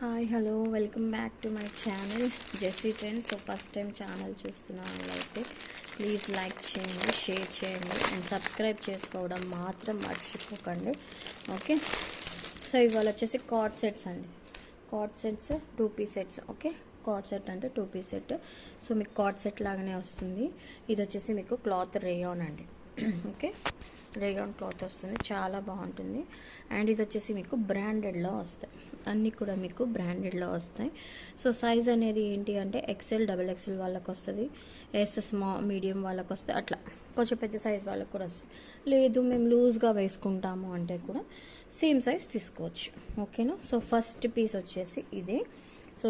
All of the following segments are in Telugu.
Hi hello welcome back to my channel Jessie Trends. So first time channel చూస్తున్న వాళ్ళైతే ప్లీజ్ లైక్ చేయండి, షేర్ చేయండి అండ్ సబ్స్క్రైబ్ చేసుకోవడం మాత్రం మర్చిపోకండి. ఓకే, సో ఇవాళ వచ్చేసి కార్డ్ సెట్స్ అండి. Card sets 2 piece sets. Okay, card set అంటే 2 పీస్ సెట్. సో మీకు కార్డ్ సెట్ లాగానే వస్తుంది. ఇది వచ్చేసి మీకు క్లాత్ రేయాన్ అండి. ఓకే, రేయాన్ క్లాత్ వస్తుంది, చాలా బాగుంటుంది. అండ్ ఇది వచ్చేసి మీకు బ్రాండెడ్లో వస్తాయి, అన్నీ కూడా మీకు బ్రాండెడ్లో వస్తాయి. సో సైజ్ అనేది ఏంటి అంటే XL, XXL వాళ్ళకి వస్తుంది, మీడియం వాళ్ళకి వస్తుంది, అట్లా కొంచెం పెద్ద సైజ్ వాళ్ళకి కూడా వస్తుంది. లేదు మేము లూజ్గా వేసుకుంటాము అంటే కూడా సేమ్ సైజ్ తీసుకోవచ్చు. ఓకేనా. సో ఫస్ట్ పీస్ వచ్చేసి ఇదే. సో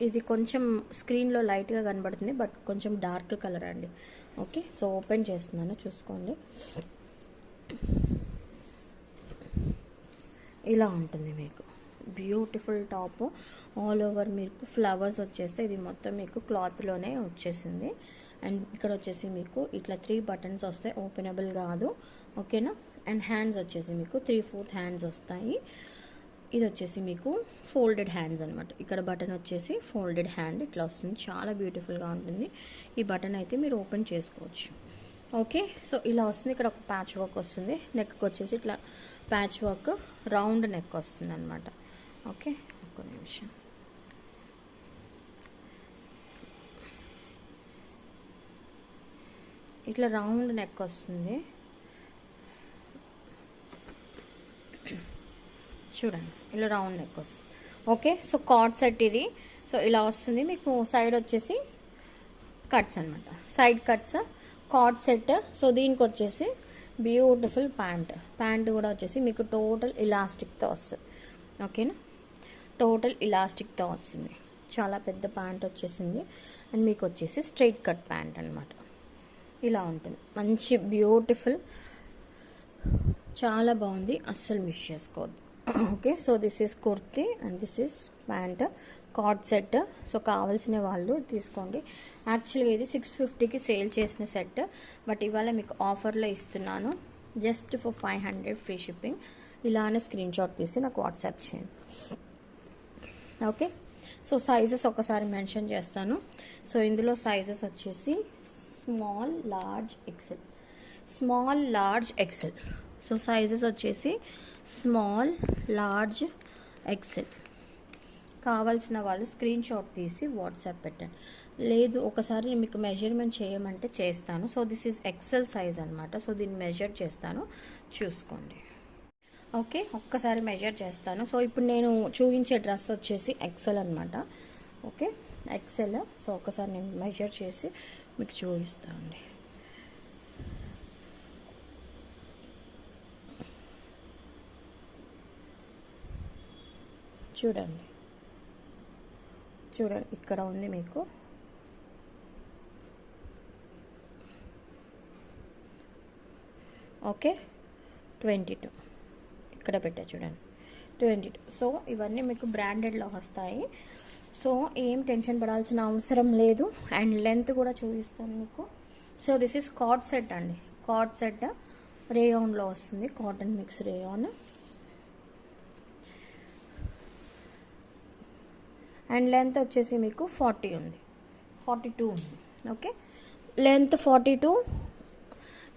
ఇది కొంచెం స్క్రీన్లో లైట్గా కనబడుతుంది, బట్ కొంచెం డార్క్ కలర్ అండి. ఓకే, సో ఓపెన్ చేస్తున్నాను, చూసుకోండి. ఇలా ఉంటుంది మీకు బ్యూటిఫుల్ టాప్. ఆల్ ఓవర్ మీకు ఫ్లవర్స్ వచ్చేస్తే ఇది మొత్తం మీకు క్లాత్లోనే వచ్చేసింది. అండ్ ఇక్కడ వచ్చేసి మీకు ఇట్లా 3 బటన్స్ వస్తాయి, ఓపెనబుల్ కాదు. ఓకేనా. అండ్ హ్యాండ్స్ వచ్చేసి మీకు 3/4 హ్యాండ్స్ వస్తాయి. ఇది వచ్చేసి మీకు ఫోల్డెడ్ హ్యాండ్స్ అనమాట. ఇక్కడ బటన్ వచ్చేసి ఫోల్డెడ్ హ్యాండ్ ఇట్లా వస్తుంది, చాలా బ్యూటిఫుల్గా ఉంటుంది. ఈ బటన్ అయితే మీరు ఓపెన్ చేసుకోవచ్చు. ఓకే, సో ఇలా వస్తుంది. ఇక్కడ ఒక ప్యాచ్ వర్క్ వస్తుంది, నెక్కి వచ్చేసి ఇట్లా ప్యాచ్ వర్క్ రౌండ్ నెక్ వస్తుంది అనమాట. ఓకే, ఒక్క నిమిషం. ఇట్లా రౌండ్ నెక్ వస్తుంది, చూడండి, ఇలా రౌండ్ నెక్ వస్తుంది. ఓకే, సో కార్డ్ సెట్ ఇది. సో ఇలా వస్తుంది మీకు. సైడ్ వచ్చేసి కట్స్ అనమాట, side cuts card set. So దీనికి వచ్చేసి బ్యూటిఫుల్ ప్యాంట్ కూడా వచ్చేసి మీకు టోటల్ ఇలాస్టిక్తో వస్తుంది. ఓకేనా, టోటల్ ఇలాస్టిక్తో వస్తుంది, చాలా పెద్ద ప్యాంట్ వచ్చేసింది. అండ్ మీకు వచ్చేసి స్ట్రైట్ కట్ ప్యాంట్ అనమాట. ఇలా ఉంటుంది, మంచి బ్యూటిఫుల్, చాలా బాగుంది, అస్సలు మిస్ చేసుకోవద్దు. Okay, so this is kurti and this is pant, card set. So కావాల్సిన వాళ్ళు తీసుకోండి. యాక్చువల్గా ఇది 650కి సేల్ చేసిన సెట్, బట్ ఇవాళ మీకు ఆఫర్లో ఇస్తున్నాను జస్ట్ ఫర్ 500 ఫ్రీ షిప్పింగ్. ఇలానే స్క్రీన్ షాట్ తీసి నాకు వాట్సాప్ చేయండి. ఓకే, సో సైజెస్ ఒకసారి మెన్షన్ చేస్తాను. సో ఇందులో సైజెస్ వచ్చేసి small, large, XL. So sizes వచ్చేసి స్మాల్, లార్జ్, ఎక్సెల్. కావాల్సిన వాళ్ళు స్క్రీన్ షాట్ తీసి వాట్సాప్ పెట్టండి. లేదు ఒకసారి మీకు మెజర్మెంట్ చేయమంటే చేస్తాను. So this is XL size అనమాట. సో దీన్ని మెజర్ చేస్తాను, చూసుకోండి. ఓకే, ఒక్కసారి మెజర్ చేస్తాను. సో ఇప్పుడు నేను చూపించే డ్రెస్ వచ్చేసి ఎక్సెల్ అనమాట. Okay, XL. సో ఒకసారి నేను మెజర్ చేసి మీకు చూపిస్తాను. చూడండి, ఇక్కడ ఉంది మీకు. ఓకే, 22 ఇక్కడ పెట్టా, చూడండి 22. సో ఇవన్నీ మీకు బ్రాండెడ్లో వస్తాయి. సో ఏం టెన్షన్ పడాల్సిన అవసరం లేదు. అండ్ లెంత్ కూడా చూపిస్తాను మీకు. So this is card set అండి. కార్డ్ సెట్ రేయాన్లో వస్తుంది, cotton mix rayon. And length వచ్చేసి మీకు 40 ఉంది, 42 ఉంది. ఓకే, లెంత్ 42,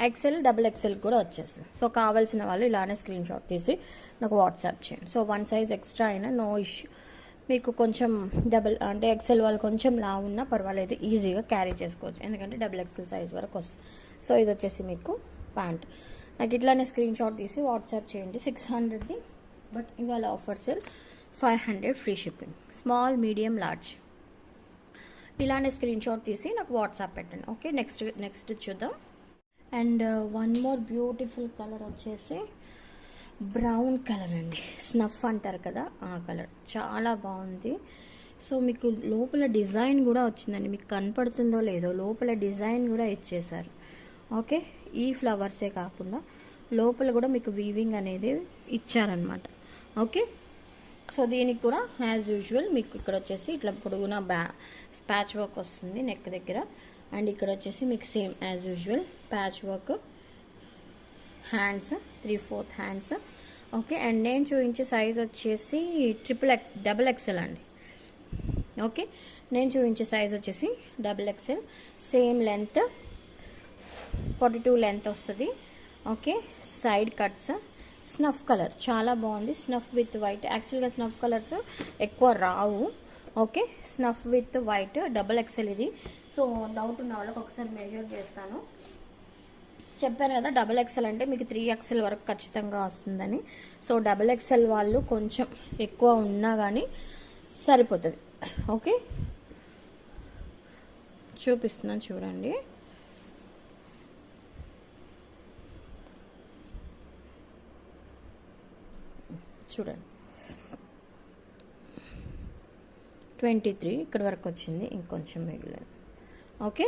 XL, XXL కూడా వచ్చేస్తుంది. సో కావాల్సిన వాళ్ళు ఇలానే స్క్రీన్ షాట్ తీసి నాకు వాట్సాప్ చేయండి. సో 1 సైజ్ ఎక్స్ట్రా అయినా నో ఇష్యూ. మీకు కొంచెం అంటే XL వాళ్ళు కొంచెం లావు ఉన్నా పర్వాలేదు, ఈజీగా క్యారీ చేసుకోవచ్చు, ఎందుకంటే XXL సైజ్ వరకు వస్తుంది. సో ఇది వచ్చేసి మీకు ప్యాంట్. నాకు ఇట్లానే స్క్రీన్ షాట్ తీసి వాట్సాప్ చేయండి. 600ది, బట్ ఇవాళ offer sale 500 free shipping. Small, medium, large. ఇలానే స్క్రీన్ షాట్ తీసి నాకు వాట్సాప్ పెట్టండి. ఓకే, నెక్స్ట్ చూద్దాం. And one more beautiful colour వచ్చేసి బ్రౌన్ కలర్ అండి. స్నఫ్ అంటారు కదా, ఆ కలర్ చాలా బాగుంది. సో మీకు లోపల డిజైన్ కూడా వచ్చిందండి, మీకు కనపడుతుందో లేదో, లోపల డిజైన్ కూడా ఇచ్చేసారు. ఓకే, ఈ ఫ్లవర్సే కాకుండా లోపల కూడా మీకు వీవింగ్ అనేది ఇచ్చారనమాట. ఓకే, సో దీనికి కూడా యాజ్ యూజువల్ మీకు ఇక్కడ వచ్చేసి ఇట్లా పొడుగున ప్యాచ్ వర్క్ వస్తుంది నెక్ దగ్గర. అండ్ ఇక్కడ వచ్చేసి మీకు same as usual patch work, hands 3/4 hands. Okay, and నేను చూపించే సైజ్ వచ్చేసి డబుల్ ఎక్సెల్ అండి. ఓకే, నేను చూపించే సైజ్ వచ్చేసి double XL. Same length 42 length వస్తుంది. Okay, side cuts, snuff colour చాలా బాగుంది. Snuff with white. యాక్చువల్గా స్నఫ్ కలర్స్ ఎక్కువ రావు. Okay, snuff with white double XL ఇది. సో డౌట్ ఉన్న వాళ్ళకి ఒకసారి మెజర్ చేస్తాను. చెప్పాను కదా డబుల్ ఎక్సెల్ అంటే మీకు 3XL వరకు ఖచ్చితంగా వస్తుందని. సో డబుల్ ఎక్సెల్ వాళ్ళు కొంచెం ఎక్కువ ఉన్నా కానీ సరిపోతుంది. ఓకే, చూపిస్తున్నాను చూడండి. చూడండి 23 ఇక్కడ వరకు వచ్చింది, ఇంకొంచెం మిగిలింది. ఓకే,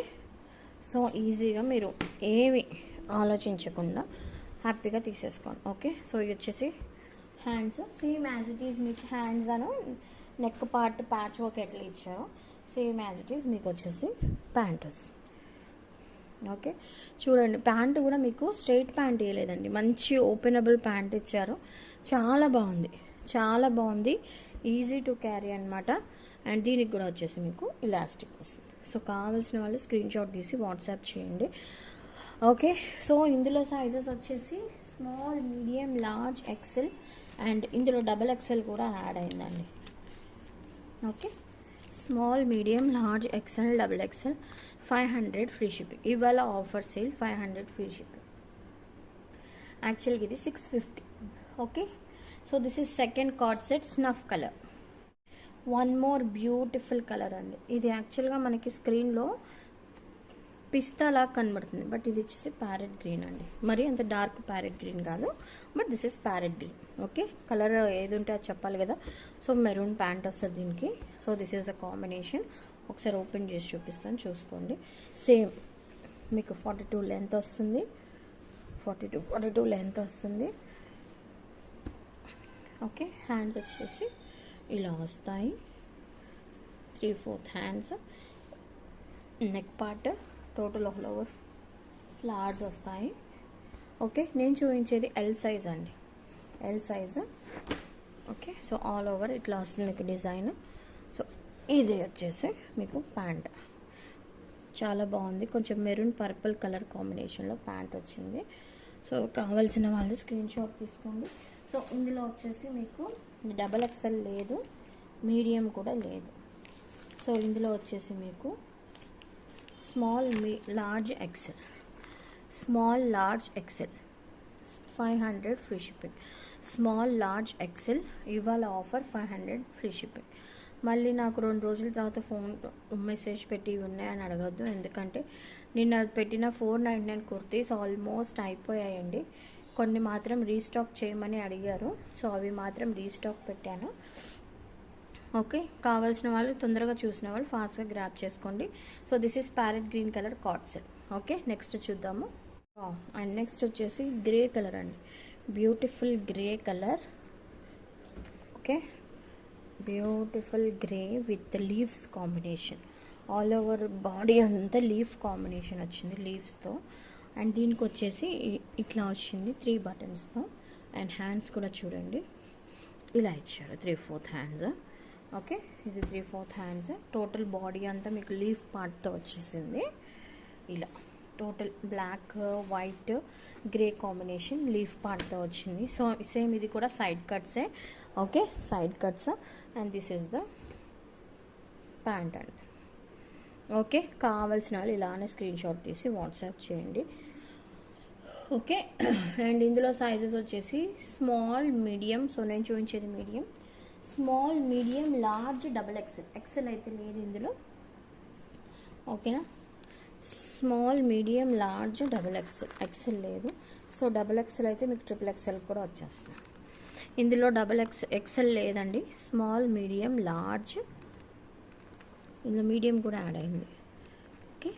సో ఈజీగా మీరు ఏమి ఆలోచించకుండా హ్యాపీగా తీసేసుకోండి. ఓకే, సో ఇది వచ్చేసి hands. Same as it is మీకు హ్యాండ్స్ అను నెక్ పార్ట్ ప్యాచ్ వర్క్ ఎట్లా ఇచ్చారో సేమ్ యాజ్ ఇట్ ఈజ్ మీకు వచ్చేసి ప్యాంట్ వస్తుంది. ఓకే, చూడండి ప్యాంట్ కూడా మీకు స్ట్రైట్ ప్యాంట్ ఇవ్వలేదండి, మంచి ఓపెనబుల్ ప్యాంట్ ఇచ్చారు. చాలా బాగుంది, చాలా బాగుంది. ఈజీ టు క్యారీ అనమాట. అండ్ దీనికి కూడా వచ్చేసి మీకు ఇలాస్టిక్ వస్తుంది. సో కావాల్సిన వాళ్ళు స్క్రీన్ షాట్ తీసి వాట్సాప్ చేయండి. ఓకే, సో ఇందులో సైజెస్ వచ్చేసి small, medium, large, XL and ఇందులో డబల్ ఎక్సెల్ కూడా యాడ్ అయిందండి. Okay, small, medium, large, XL, double XL 500 free shipping. ఇవాళ ఆఫర్ సేల్ 500 ఫ్రీ షిప్పింగ్. యాక్చువల్గా ఇది 650. Okay, so this is second card set snuff colour. One more beautiful colour అండి. ఇది యాక్చువల్గా మనకి స్క్రీన్లో పిస్తా లాగా కనబడుతుంది, బట్ ఇది వచ్చేసి ప్యారెట్ గ్రీన్ అండి. మరి అంత డార్క్ ప్యారెట్ గ్రీన్ కాదు, but this is parrot green. Okay, colour ఏది ఉంటే అది చెప్పాలి కదా. సో మెరూన్ ప్యాంట్ వస్తుంది దీనికి. So this is the combination. ఒకసారి ఓపెన్ చేసి చూపిస్తాను, చూసుకోండి. సేమ్ మీకు 42 లెంత్ వస్తుంది. 42 లెంత్ వస్తుంది. ఓకే, హ్యాండ్స్ వచ్చేసి ఇలా వస్తాయి. 3/4 hands. Neck part total all over flowers వస్తాయి. ఓకే, నేను చూపించేది ఎల్ సైజ్ అండి, L size. Okay, so all over ఇట్లా వస్తుంది మీకు డిజైన్. సో ఇది వచ్చేసి మీకు ప్యాంట్ చాలా బాగుంది. కొంచెం మెరూన్ పర్పుల్ కలర్ కాంబినేషన్లో ప్యాంట్ వచ్చింది. సో కావాల్సిన వాళ్ళు స్క్రీన్ షాట్ తీసుకోండి. సో ఇందులో వచ్చేసి మీకు డబల్ ఎక్సెల్ లేదు, మీడియం కూడా లేదు. సో ఇందులో వచ్చేసి మీకు small, large, XL, small, large, XL 500 free shipping. Small, large, XL ఇవాళ ఆఫర్ 500 ఫ్రీ షిప్పింగ్. మళ్ళీ నాకు 2 రోజుల తర్వాత ఫోన్ మెసేజ్ పెట్టి ఉన్నాయని అడగద్దు, ఎందుకంటే నిన్న పెట్టిన 499 కుర్తీస్ ఆల్మోస్ట్ అయిపోయాయండి. కొన్ని మాత్రం రీస్టాక్ చేయమని అడిగారు. సో అవి మాత్రం రీస్టాక్ పెట్టాను. ఓకే, కావాల్సిన వాళ్ళు తొందరగా చూసిన వాళ్ళు ఫాస్ట్గా గ్రాప్ చేసుకోండి. So this is parrot green colour card set. Okay, next చూద్దాము. అండ్ నెక్స్ట్ వచ్చేసి గ్రే కలర్ అండి, beautiful grey colour. Okay, beautiful grey with leaves combination. All over body అంతా లీఫ్ కాంబినేషన్ వచ్చింది, లీవ్స్తో. అండ్ దీనికి వచ్చేసి ఇట్లా వచ్చింది 3 బటన్స్తో. అండ్ హ్యాండ్స్ కూడా చూడండి ఇలా ఇచ్చారు, 3/4 హ్యాండ్స్. ఓకే, ఇది 3/4 హ్యాండ్స్. టోటల్ బాడీ అంతా మీకు లీఫ్ పార్ట్తో వచ్చేసింది. ఇలా total black, white, grey combination leaf పార్ట్తో వచ్చింది. సో సేమ్ ఇది కూడా సైడ్ కట్సే. Okay, side cuts. And this is the pant అండి. ఓకే, కావాల్సిన వాళ్ళు ఇలానే స్క్రీన్ షాట్ తీసి వాట్సాప్ చేయండి. ఓకే, అండ్ ఇందులో సైజెస్ వచ్చేసి స్మాల్, మీడియం. సో నేను చూపించేది medium, small, medium, large, double XL. XL అయితే లేదు ఇందులో. ఓకేనా, small, medium, large, double XL. XL లేదు. సో డబల్ ఎక్సెల్ అయితే మీకు ట్రిపుల్ ఎక్సెల్ కూడా వచ్చేస్తుంది. ఇందులో డబల్ ఎక్సెల్ లేదండి. స్మాల్, మీడియం, లార్జ్, ఇందులో మీడియం కూడా యాడ్ అయింది. Okay,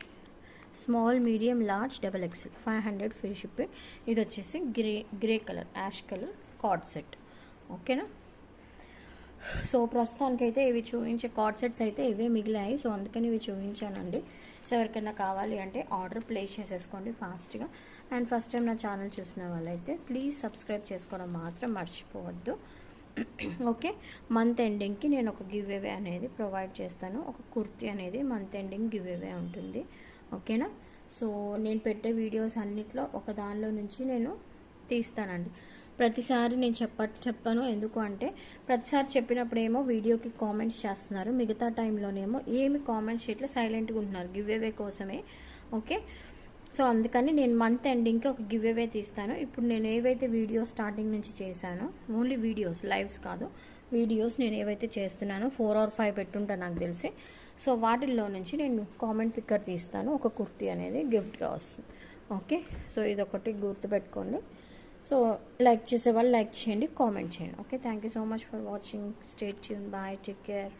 small, medium, large, double XL 500 free shipping. ఇది వచ్చేసి grey colour, ash colour card set. ఓకేనా, సో ప్రస్తుతానికైతే ఇవి చూపించే కార్డ్ సెట్స్ అయితే ఇవే మిగిలాయి. సో అందుకని ఇవి చూపించానండి. సో ఎవరికైనా కావాలి అంటే ఆర్డర్ ప్లేస్ చేసేసుకోండి ఫాస్ట్గా. అండ్ ఫస్ట్ టైం నా ఛానల్ చూసిన వాళ్ళైతే ప్లీజ్ సబ్స్క్రైబ్ చేసుకోవడం మాత్రం మర్చిపోవద్దు. ఓకే, మంత్ ఎండింగ్కి నేను ఒక గివ్ అవే అనేది ప్రొవైడ్ చేస్తాను. ఒక కుర్తీ అనేది మంత్ ఎండింగ్ గివ్ అవే ఉంటుంది. ఓకేనా? సో నేను పెట్టే వీడియోస్ అన్నిట్లో ఒక దానిలో నుంచి నేను తీస్తానండి. ప్రతిసారి నేను చెప్పాను ఎందుకు అంటే, ప్రతిసారి చెప్పినప్పుడేమో వీడియోకి కామెంట్స్ చేస్తున్నారు, మిగతా టైంలోనేమో ఏమి కామెంట్స్ చేయట్లే, సైలెంట్గా ఉంటున్నారు గివ్ అవే కోసమే. ఓకే, సో అందుకని నేను మంత్ ఎండింగ్కి ఒక గివ్ అవే తీస్తాను. ఇప్పుడు నేను ఏవైతే వీడియోస్ స్టార్టింగ్ నుంచి చేశానో, ఓన్లీ వీడియోస్, లైవ్స్ కాదు, వీడియోస్ నేను ఏవైతే చేస్తున్నానో 4 or 5 పెట్టుంటా నాకు తెలిసి. సో వాటిల్లో నుంచి నేను కామెంట్ పిక్కర్ తీస్తాను, ఒక కుర్తీ అనేది గిఫ్ట్గా వస్తుంది. ఓకే, సో ఇదొకటి గుర్తుపెట్టుకోండి. సో లైక్ చేసే వాళ్ళు లైక్ చేయండి, కామెంట్ చేయండి. Okay, thank you so much for watching. Stay tune, bye, take care.